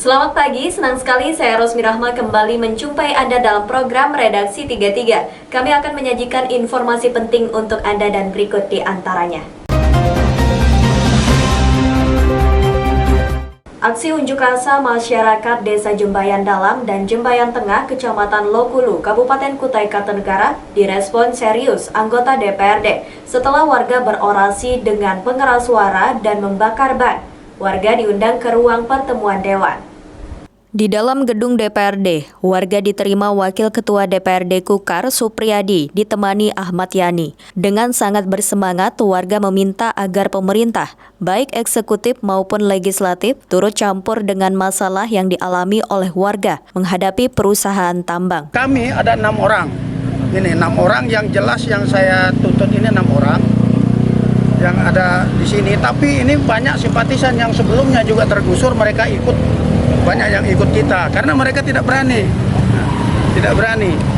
Selamat pagi, senang sekali saya Rosmi Rahma kembali menjumpai Anda dalam program Redaksi 33. Kami akan menyajikan informasi penting untuk Anda dan berikut di antaranya. Aksi unjuk rasa masyarakat Desa Jembayan Dalam dan Jembayan Tengah, Kecamatan Lokulu, Kabupaten Kutai Kartanegara direspon serius anggota DPRD setelah warga berorasi dengan pengeras suara dan membakar ban. Warga diundang ke ruang pertemuan dewan. Di dalam gedung DPRD, warga diterima Wakil Ketua DPRD Kukar Supriyadi ditemani Ahmad Yani. Dengan sangat bersemangat, warga meminta agar pemerintah, baik eksekutif maupun legislatif, turut campur dengan masalah yang dialami oleh warga menghadapi perusahaan tambang. Kami ada 6 orang. Ini 6 orang yang jelas yang saya tuntut ini 6 orang yang ada di sini. Tapi ini banyak simpatisan yang sebelumnya juga tergusur, mereka ikut. Banyak yang ikut kita karena mereka tidak berani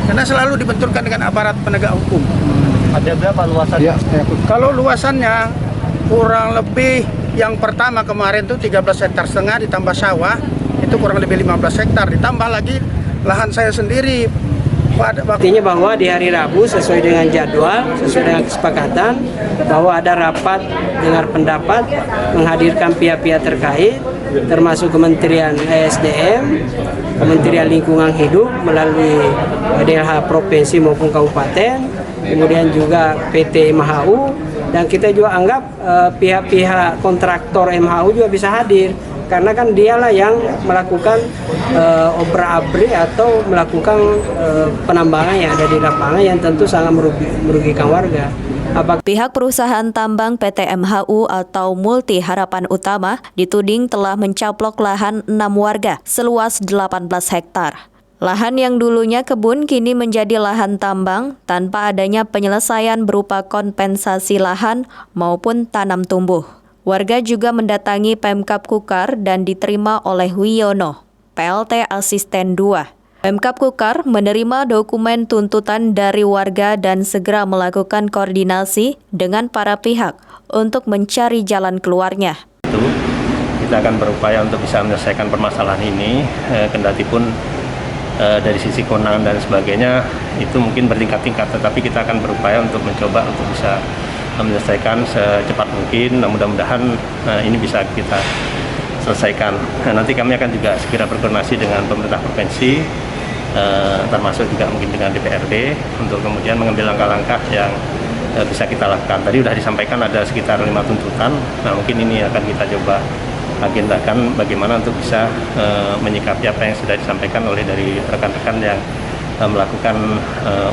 karena selalu dibenturkan dengan aparat penegak hukum. Ada berapa luasannya? Kalau luasannya kurang lebih yang pertama kemarin tuh 13,5 hektar ditambah sawah itu kurang lebih 15 hektar ditambah lagi lahan saya sendiri. Artinya bahwa di hari Rabu sesuai dengan jadwal, sesuai dengan kesepakatan bahwa ada rapat dengar pendapat menghadirkan pihak-pihak terkait termasuk Kementerian ESDM, Kementerian Lingkungan Hidup melalui DLH Provinsi maupun Kabupaten, kemudian juga PT MHU, dan kita juga anggap pihak-pihak kontraktor MHU juga bisa hadir karena kan dialah yang melakukan obra-abri atau melakukan penambangan yang ada di lapangan yang tentu sangat merugikan warga. Pihak perusahaan tambang PT MHU atau Multi Harapan Utama dituding telah mencaplok lahan 6 warga seluas 18 hektar. Lahan yang dulunya kebun kini menjadi lahan tambang tanpa adanya penyelesaian berupa kompensasi lahan maupun tanam tumbuh. Warga juga mendatangi Pemkab Kukar dan diterima oleh Wiono, PLT Asisten 2. Pemkab Kukar menerima dokumen tuntutan dari warga dan segera melakukan koordinasi dengan para pihak untuk mencari jalan keluarnya. Kita akan berupaya untuk bisa menyelesaikan permasalahan ini, kendati pun dari sisi kewenangan dan sebagainya itu mungkin bertingkat-tingkat, tetapi kita akan berupaya untuk mencoba untuk bisa menyelesaikan secepat mungkin. Mudah-mudahan ini bisa kita selesaikan. Nanti kami akan juga segera berkoordinasi dengan pemerintah provinsi, termasuk juga mungkin dengan DPRD untuk kemudian mengambil langkah-langkah yang bisa kita lakukan. Tadi sudah disampaikan ada sekitar 5 tuntutan. Nah, mungkin ini akan kita coba agendakan bagaimana untuk bisa menyikapi apa yang sudah disampaikan oleh dari rekan-rekan yang melakukan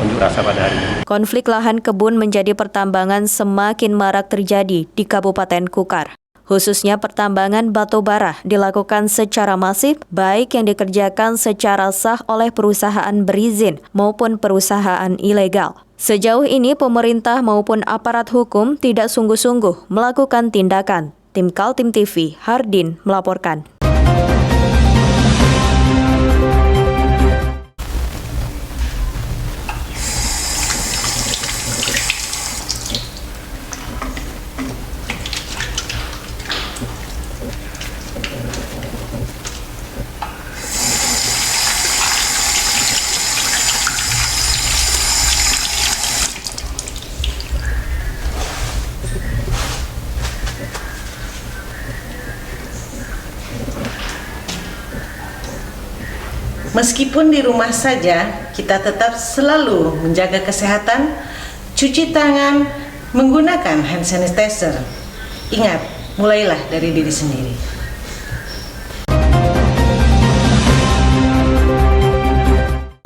unjuk rasa pada hari ini. Konflik lahan kebun menjadi pertambangan semakin marak terjadi di Kabupaten Kukar. Khususnya pertambangan batu bara dilakukan secara masif, baik yang dikerjakan secara sah oleh perusahaan berizin maupun perusahaan ilegal. Sejauh ini pemerintah maupun aparat hukum tidak sungguh-sungguh melakukan tindakan. Tim Kaltim TV, Hardin melaporkan. Meskipun di rumah saja, kita tetap selalu menjaga kesehatan, cuci tangan, menggunakan hand sanitizer. Ingat, mulailah dari diri sendiri.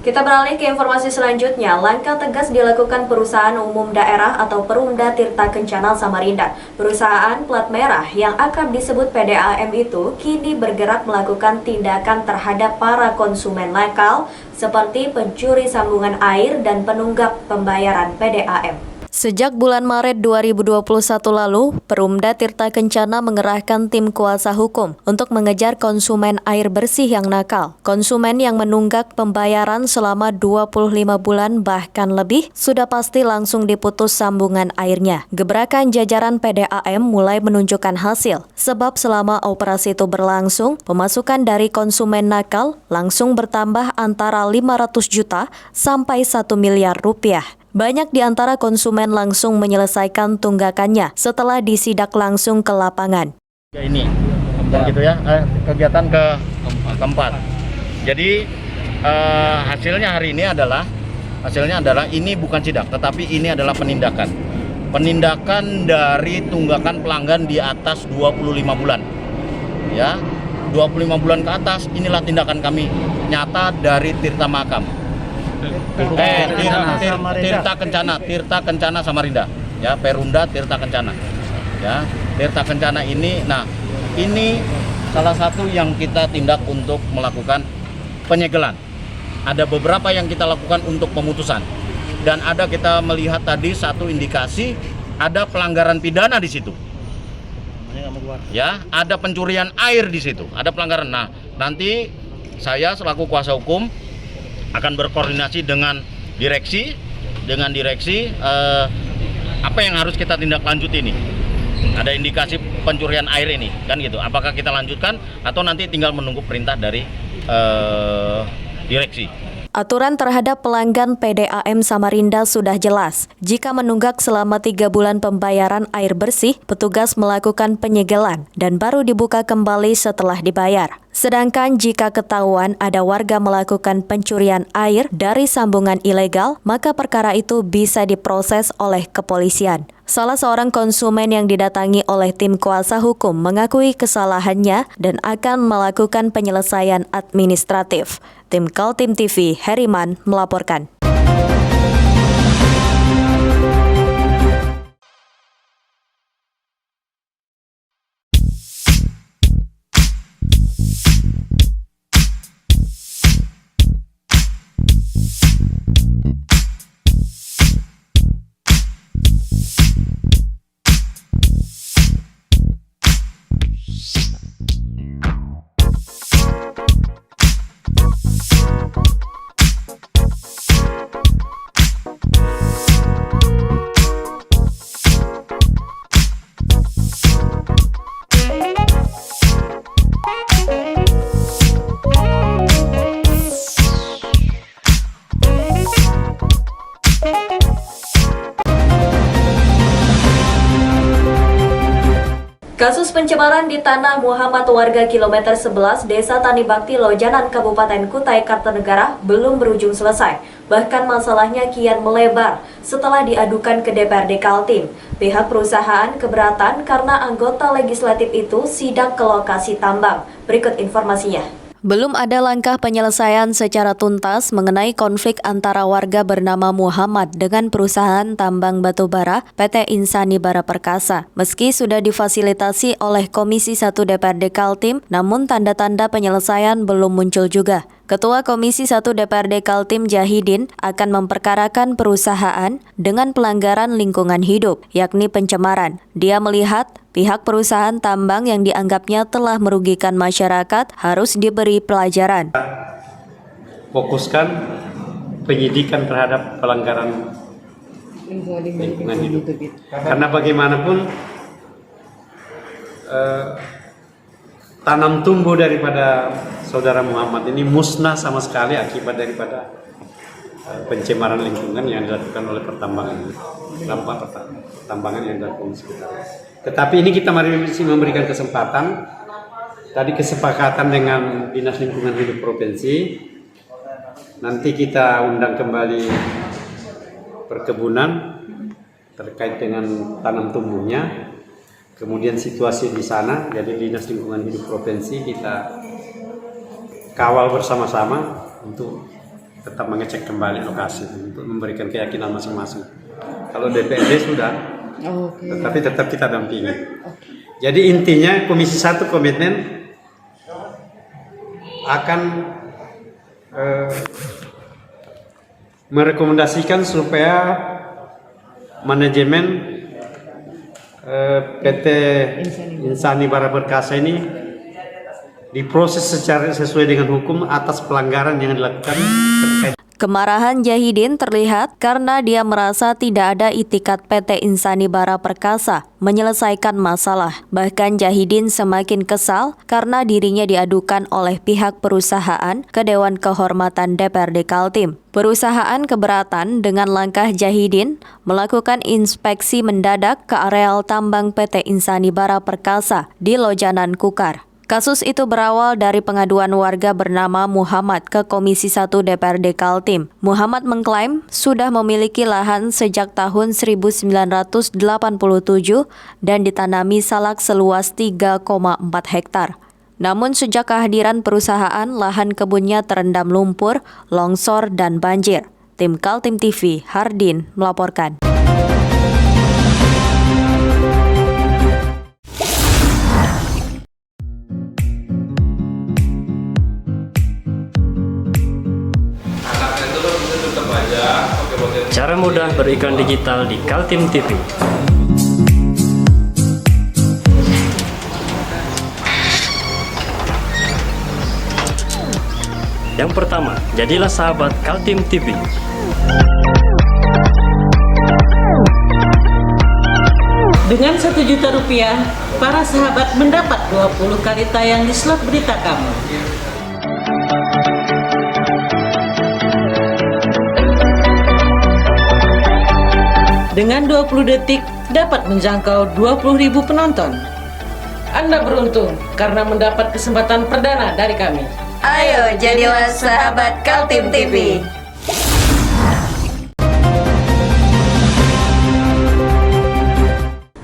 Kita beralih ke informasi selanjutnya. Langkah tegas dilakukan Perusahaan Umum Daerah atau Perumda Tirta Kencana Samarinda. Perusahaan plat merah yang akrab disebut PDAM itu kini bergerak melakukan tindakan terhadap para konsumen lokal seperti pencuri sambungan air dan penunggak pembayaran PDAM. Sejak bulan Maret 2021 lalu, Perumda Tirta Kencana mengerahkan tim kuasa hukum untuk mengejar konsumen air bersih yang nakal. Konsumen yang menunggak pembayaran selama 25 bulan bahkan lebih sudah pasti langsung diputus sambungan airnya. Gebrakan jajaran PDAM mulai menunjukkan hasil, sebab selama operasi itu berlangsung, pemasukan dari konsumen nakal langsung bertambah antara 500 juta sampai 1 miliar rupiah. Banyak di antara konsumen langsung menyelesaikan tunggakannya setelah disidak langsung ke lapangan. Ini gitu ya, kegiatan keempat. Jadi hasilnya hari ini adalah ini bukan sidak, tetapi ini adalah penindakan. Penindakan dari tunggakan pelanggan di atas 25 bulan. Ya, 25 bulan ke atas, inilah tindakan kami nyata dari Tirta Mahakam. Tirta Kencana Samarinda, ya, Perumda Tirta Kencana, ya, Tirta Kencana ini. Nah, ini salah satu yang kita tindak untuk melakukan penyegelan. Ada beberapa yang kita lakukan untuk pemutusan, dan ada kita melihat tadi satu indikasi ada pelanggaran pidana di situ. Ya, ada pencurian air di situ, ada pelanggaran. Nah, nanti saya selaku kuasa hukum akan berkoordinasi dengan direksi apa yang harus kita tindak lanjut ini. Ada indikasi pencurian air ini, kan gitu. Apakah kita lanjutkan atau nanti tinggal menunggu perintah dari direksi. Aturan terhadap pelanggan PDAM Samarinda sudah jelas. Jika menunggak selama 3 bulan pembayaran air bersih, petugas melakukan penyegelan dan baru dibuka kembali setelah dibayar. Sedangkan jika ketahuan ada warga melakukan pencurian air dari sambungan ilegal, maka perkara itu bisa diproses oleh kepolisian. Salah seorang konsumen yang didatangi oleh tim kuasa hukum mengakui kesalahannya dan akan melakukan penyelesaian administratif. Tim Kaltim TV, Heriman melaporkan. Kasus pencemaran di tanah Muhammad warga kilometer 11 Desa Tani Bakti Lojanan Kabupaten Kutai Kartanegara belum berujung selesai. Bahkan masalahnya kian melebar setelah diadukan ke DPRD Kaltim. Pihak perusahaan keberatan karena anggota legislatif itu sidak ke lokasi tambang. Berikut informasinya. Belum ada langkah penyelesaian secara tuntas mengenai konflik antara warga bernama Muhammad dengan perusahaan tambang batubara PT Insani Bara Perkasa. Meski sudah difasilitasi oleh Komisi 1 DPRD Kaltim, namun tanda-tanda penyelesaian belum muncul juga. Ketua Komisi 1 DPRD Kaltim Jahidin akan memperkarakan perusahaan dengan pelanggaran lingkungan hidup, yakni pencemaran. Dia melihat pihak perusahaan tambang yang dianggapnya telah merugikan masyarakat harus diberi pelajaran. Fokuskan penyidikan terhadap pelanggaran lingkungan hidup. Karena bagaimanapun tanam tumbuh daripada saudara Muhammad ini musnah sama sekali akibat daripada pencemaran lingkungan yang dilakukan oleh pertambangan yang dilakukan di sekitar. Tetapi ini kita masih memberikan kesempatan, tadi kesepakatan dengan Dinas Lingkungan Hidup Provinsi, nanti kita undang kembali perkebunan terkait dengan tanam tumbuhnya, kemudian situasi di sana, jadi Dinas Lingkungan Hidup Provinsi kita kawal bersama-sama untuk tetap mengecek kembali lokasi untuk memberikan keyakinan masing-masing. Kalau DPRD sudah, tetapi tetap kita dampingi. Jadi intinya Komisi 1 komitmen akan merekomendasikan supaya manajemen PT Insani Bara Perkasa ini diproses secara sesuai dengan hukum atas pelanggaran yang dilakukan terkait. Kemarahan Jahidin terlihat karena dia merasa tidak ada itikat PT Insani Bara Perkasa menyelesaikan masalah. Bahkan Jahidin semakin kesal karena dirinya diadukan oleh pihak perusahaan ke Dewan Kehormatan DPRD Kaltim. Perusahaan keberatan dengan langkah Jahidin melakukan inspeksi mendadak ke areal tambang PT Insani Bara Perkasa di Lojanan Kukar. Kasus itu berawal dari pengaduan warga bernama Muhammad ke Komisi 1 DPRD Kaltim. Muhammad mengklaim sudah memiliki lahan sejak tahun 1987 dan ditanami salak seluas 3,4 hektar. Namun sejak kehadiran perusahaan, lahan kebunnya terendam lumpur, longsor, dan banjir. Tim Kaltim TV, Hardin melaporkan. Cara mudah beriklan digital di Kaltim TV. Yang pertama, jadilah sahabat Kaltim TV. Dengan Rp1.000.000, para sahabat mendapat 20 kali tayang di slot berita kamu. Dengan 20 detik dapat menjangkau 20.000 penonton. Anda beruntung karena mendapat kesempatan perdana dari kami. Ayo jadilah sahabat Kaltim TV.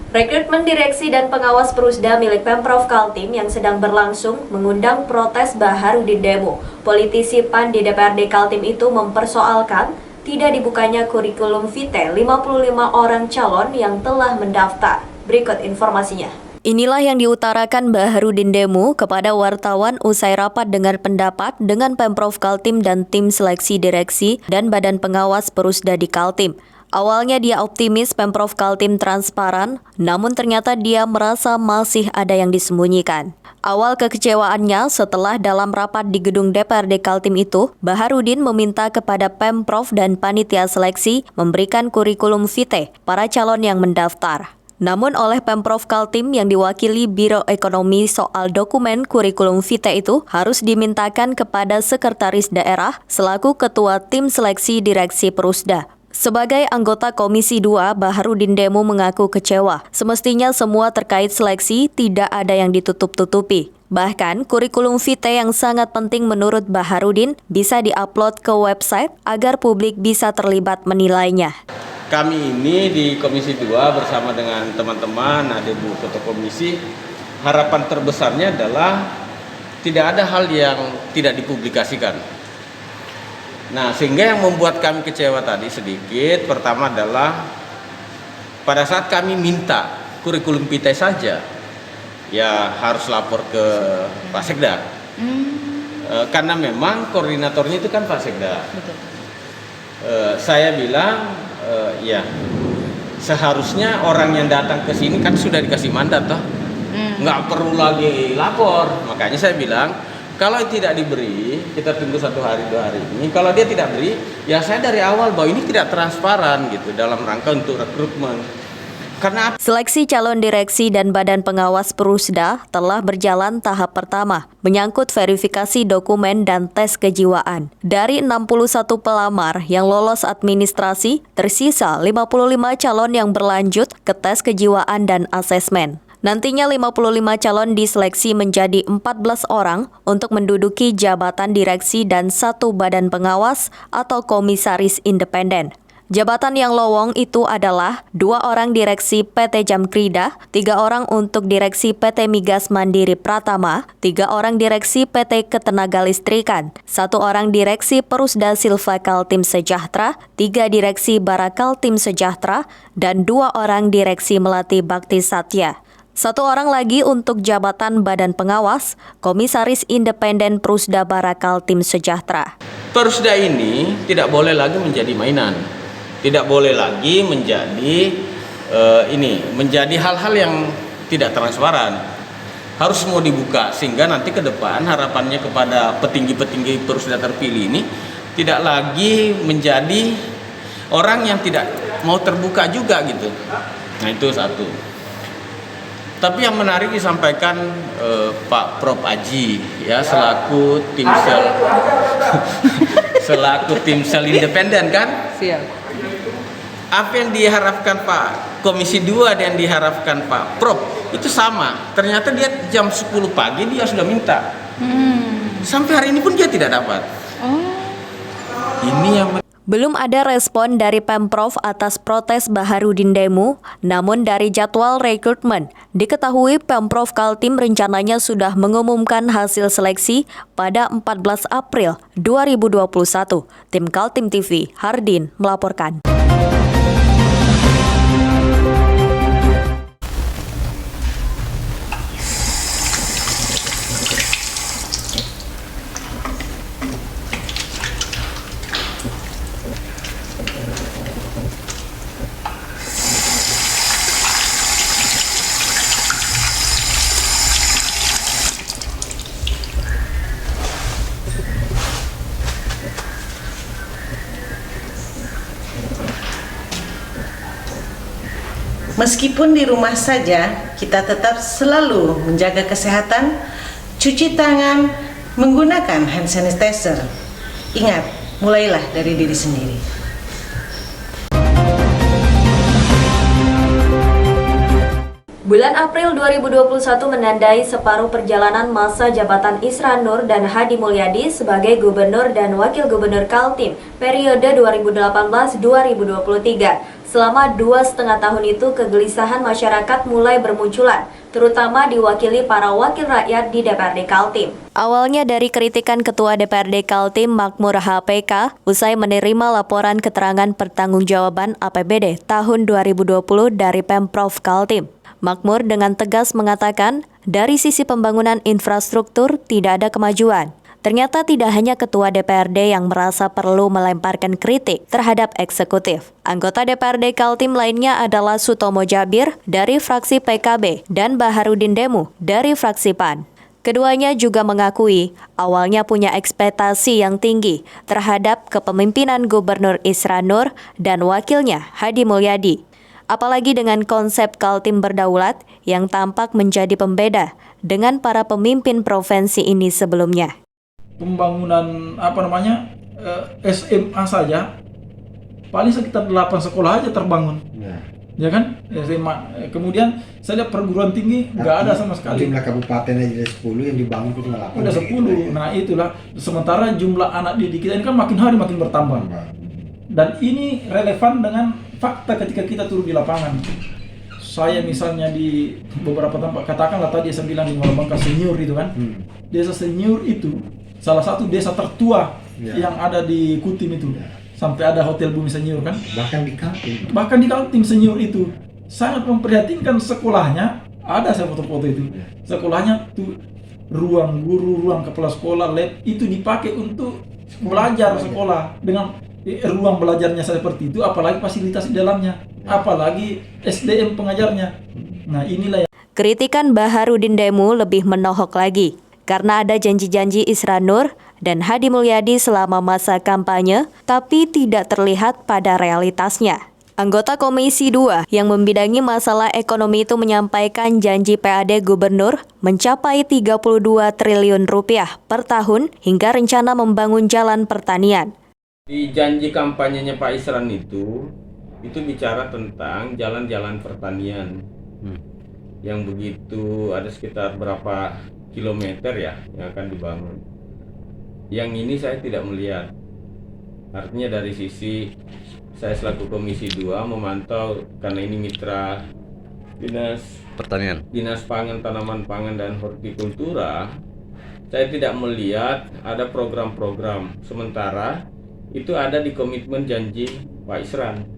Rekrutmen direksi dan pengawas Perusda milik Pemprov Kaltim yang sedang berlangsung mengundang protes Baharudin Demo. Politisi PAN di DPRD Kaltim itu mempersoalkan tidak dibukanya kurikulum vitae 55 orang calon yang telah mendaftar. Berikut informasinya. Inilah yang diutarakan Baharudin Demo kepada wartawan usai rapat dengar pendapat dengan Pemprov Kaltim dan tim seleksi direksi dan badan pengawas Perusda di Kaltim. Awalnya dia optimis Pemprov Kaltim transparan, namun ternyata dia merasa masih ada yang disembunyikan. Awal kekecewaannya setelah dalam rapat di gedung DPRD Kaltim itu, Baharudin meminta kepada Pemprov dan panitia seleksi memberikan kurikulum vitae para calon yang mendaftar. Namun oleh Pemprov Kaltim yang diwakili Biro Ekonomi soal dokumen kurikulum vitae itu harus dimintakan kepada Sekretaris Daerah selaku Ketua Tim Seleksi Direksi Perusda. Sebagai anggota Komisi 2, Baharudin Demo mengaku kecewa. Semestinya semua terkait seleksi tidak ada yang ditutup-tutupi. Bahkan, kurikulum vitae yang sangat penting menurut Baharudin bisa diupload ke website agar publik bisa terlibat menilainya. Kami ini di Komisi 2 bersama dengan teman-teman, ada Bu Ketua Komisi, harapan terbesarnya adalah tidak ada hal yang tidak dipublikasikan. Nah, sehingga yang membuat kami kecewa tadi sedikit, pertama adalah pada saat kami minta kurikulum vitae saja, ya harus lapor ke Pak Sekda. Karena memang koordinatornya itu kan Pak Sekda. Saya bilang, ya seharusnya orang yang datang ke sini kan sudah dikasih mandat toh, nggak perlu lagi lapor. Makanya saya bilang, kalau tidak diberi, kita tunggu 1 hari 2 hari ini. Kalau dia tidak beri, ya saya dari awal bahwa ini tidak transparan gitu dalam rangka untuk rekrutmen. Karena seleksi calon direksi dan badan pengawas Perusda telah berjalan tahap pertama, menyangkut verifikasi dokumen dan tes kejiwaan. Dari 61 pelamar yang lolos administrasi, tersisa 55 calon yang berlanjut ke tes kejiwaan dan asesmen. Nantinya 55 calon diseleksi menjadi 14 orang untuk menduduki jabatan direksi dan 1 badan pengawas atau komisaris independen. Jabatan yang lowong itu adalah 2 orang direksi PT Jamkrida, 3 orang untuk direksi PT Migas Mandiri Pratama, 3 orang direksi PT Ketenagalistrikan, 1 orang direksi Perusda Silva Kaltim Sejahtera, 3 direksi Bara Kaltim Sejahtera, dan 2 orang direksi Melati Bakti Satya. 1 orang lagi untuk jabatan badan pengawas, komisaris independen Perusda Bara Kaltim Sejahtera. Perusda ini tidak boleh lagi menjadi mainan. Tidak boleh lagi menjadi hal-hal yang tidak transparan. Harus semua dibuka sehingga nanti ke depan harapannya kepada petinggi-petinggi Perusda terpilih ini tidak lagi menjadi orang yang tidak mau terbuka juga gitu. Nah itu satu. Tapi yang menarik disampaikan Pak Prof Aji ya selaku tim sel independen kan? Siap. Apa yang diharapkan Pak Komisi 2 dan yang diharapkan Pak Prof itu sama. Ternyata dia jam 10 pagi dia sudah minta. Sampai hari ini pun dia tidak dapat. Ini yang Belum ada respon dari Pemprov atas protes Baharudin Demu, namun dari jadwal rekrutmen, diketahui Pemprov Kaltim rencananya sudah mengumumkan hasil seleksi pada 14 April 2021. Tim Kaltim TV, Hardin melaporkan. Meskipun di rumah saja, kita tetap selalu menjaga kesehatan, cuci tangan, menggunakan hand sanitizer. Ingat, mulailah dari diri sendiri. Bulan April 2021 menandai separuh perjalanan masa jabatan Isran Nur dan Hadi Mulyadi sebagai Gubernur dan Wakil Gubernur Kaltim periode 2018-2023. Selama 2,5 tahun itu, kegelisahan masyarakat mulai bermunculan, terutama diwakili para wakil rakyat di DPRD Kaltim. Awalnya dari kritikan Ketua DPRD Kaltim Makmur HPK, usai menerima laporan keterangan pertanggungjawaban APBD tahun 2020 dari Pemprov Kaltim. Makmur dengan tegas mengatakan, dari sisi pembangunan infrastruktur tidak ada kemajuan. Ternyata tidak hanya Ketua DPRD yang merasa perlu melemparkan kritik terhadap eksekutif. Anggota DPRD Kaltim lainnya adalah Sutomo Jabir dari fraksi PKB dan Baharudin Demu dari fraksi PAN. Keduanya juga mengakui awalnya punya ekspektasi yang tinggi terhadap kepemimpinan Gubernur Isran Nur dan wakilnya Hadi Mulyadi. Apalagi dengan konsep Kaltim berdaulat yang tampak menjadi pembeda dengan para pemimpin provinsi ini sebelumnya. Pembangunan SMA saja paling sekitar 8 sekolah aja terbangun, ya kan, SMA. Kemudian saya lihat perguruan tinggi nggak ada sama sekali. Jumlah kabupaten aja 10 yang dibangun itu cuma 8. Udah 10. Nah itulah, sementara jumlah anak didik kita ini kan makin hari makin bertambah. Dan ini relevan dengan fakta ketika kita turun di lapangan. Saya misalnya di beberapa tempat, katakanlah tadi saya bilang di Malabangka Senior itu kan, desa Senior itu salah satu desa tertua yang ada di Kutim itu. Sampai ada Hotel Bumi Senior kan. Bahkan di Kaltim Senior itu sangat memprihatinkan sekolahnya. Ada saya foto-foto itu. Sekolahnya tuh ruang guru, ruang kepala sekolah, lab itu dipakai untuk belajar sekolah. Dengan ruang belajarnya seperti itu, apalagi fasilitas di dalamnya, apalagi SDM pengajarnya. Nah inilah yang... Kritikan Baharudin Demu lebih menohok lagi. Karena ada janji-janji Isran Nur dan Hadi Mulyadi selama masa kampanye, tapi tidak terlihat pada realitasnya. Anggota Komisi 2 yang membidangi masalah ekonomi itu menyampaikan janji PAD Gubernur mencapai 32 triliun rupiah per tahun hingga rencana membangun jalan pertanian. Di janji kampanyenya Pak Isran itu bicara tentang jalan-jalan pertanian yang begitu ada sekitar berapa kilometer ya yang akan dibangun. Yang ini saya tidak melihat. Artinya dari sisi saya selaku Komisi 2 memantau, karena ini mitra Dinas Pertanian, Dinas Pangan, Tanaman Pangan dan Hortikultura, saya tidak melihat ada program-program. Sementara itu ada di komitmen janji Pak Isran.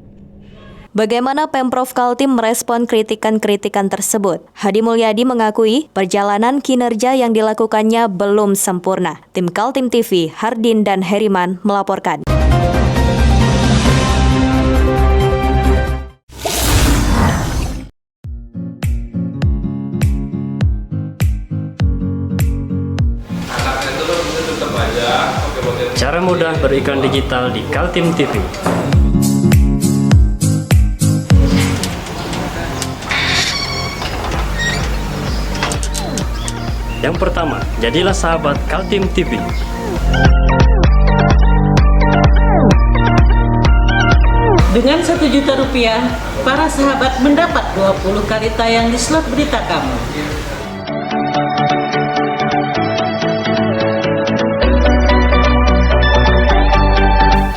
Bagaimana Pemprov Kaltim merespon kritikan-kritikan tersebut? Hadi Mulyadi mengakui perjalanan kinerja yang dilakukannya belum sempurna. Tim Kaltim TV, Hardin dan Heriman melaporkan. Cara mudah beriklan digital di Kaltim TV. Yang pertama, jadilah sahabat Kaltim TV. Dengan Rp1.000.000, para sahabat mendapat 20 kali tayang di slot berita kamu.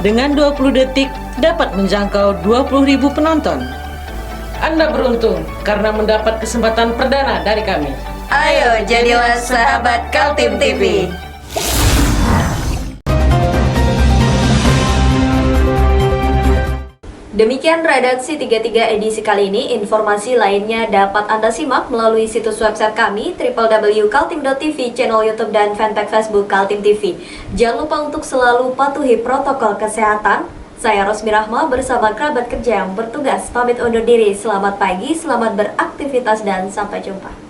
Dengan 20 detik dapat menjangkau 20.000 penonton. Anda beruntung karena mendapat kesempatan perdana dari kami. Ayo jadilah sahabat Kaltim TV. Demikian redaksi 33 edisi kali ini. Informasi lainnya dapat Anda simak melalui situs website kami www.kaltim.tv, channel YouTube dan fanpage Facebook Kaltim TV. Jangan lupa untuk selalu patuhi protokol kesehatan. Saya Rosmi Rahma bersama kerabat kerja yang bertugas pamit undur diri. Selamat pagi, selamat beraktivitas dan sampai jumpa.